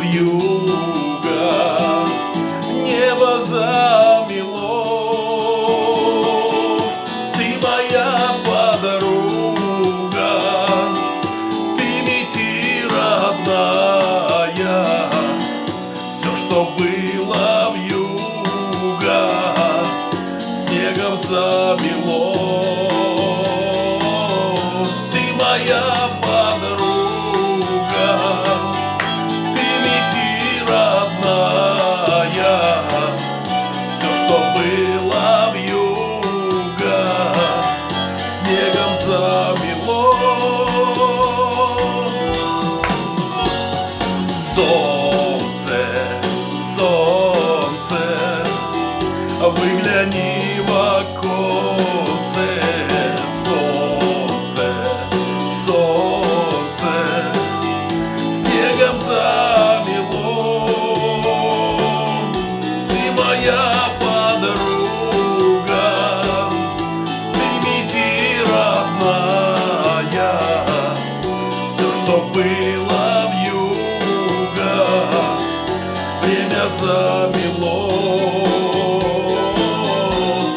вьюга, небо замело. Ты моя подруга, ты мети родная, все, что было вьюга, снегом замело. Ты моя подруга, ты мети родная, все, что было вьюга, снегом замело. Солнце, солнце, выгляни в оконце. Солнце, солнце, снегом замело. Ты моя подруга, ты мети родная, все, что было вьюга, время замело.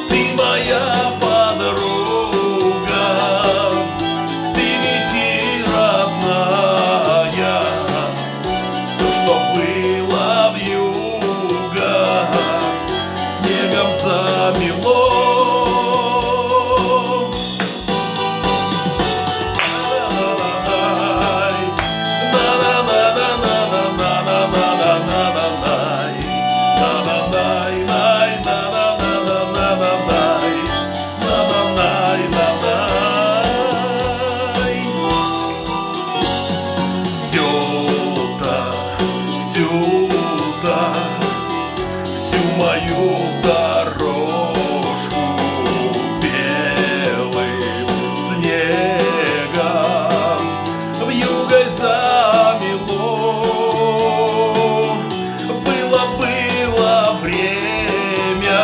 Ты моя подруга, ты мети родная, все, что было вьюга, снегом замело. Всю мою дорожку белым снегом вьюгой замело. Было время,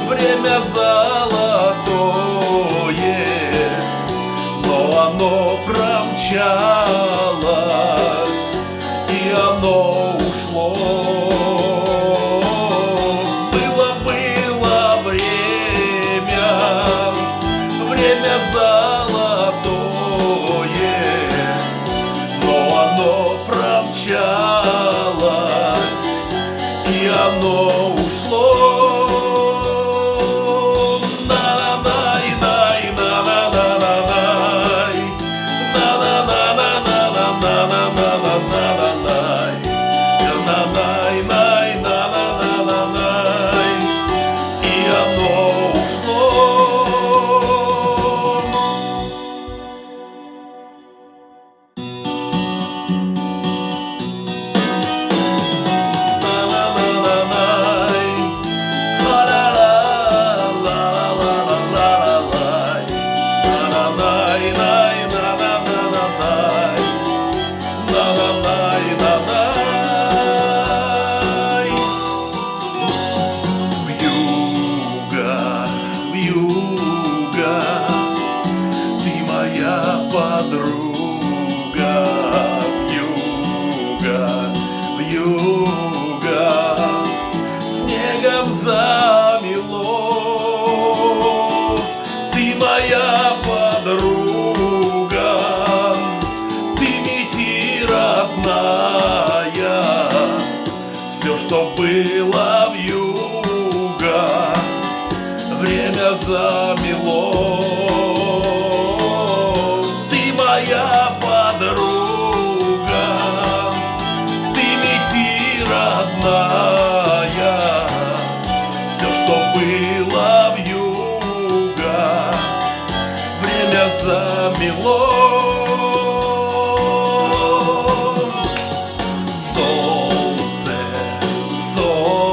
время золотое, но оно промчалось, и оно ушло. Было время, время золотое, но оно промчалось, и оно ушло. Вьюга, ты моя подруга. Вьюга, вьюга, снегом замело. Ты моя подруга, ты мети родная, все, что было вьюга, время замело. Ты моя подруга, ты мети родная, все, что было вьюга, время замело. Солнце, солнце,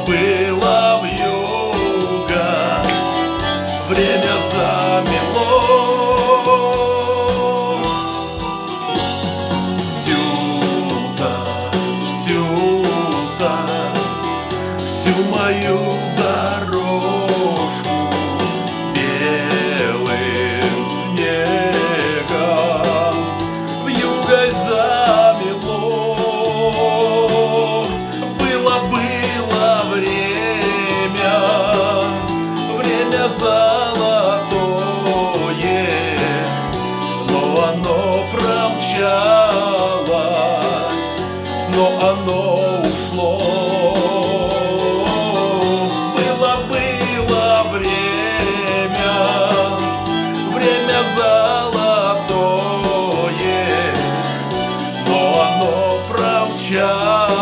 было вьюга, время замело. Сюда, всю мою дорожку белым снегом вьюгой замело. Было время золотое, но оно промчалось, но оно ушло. Было время золотое, но оно промчалось.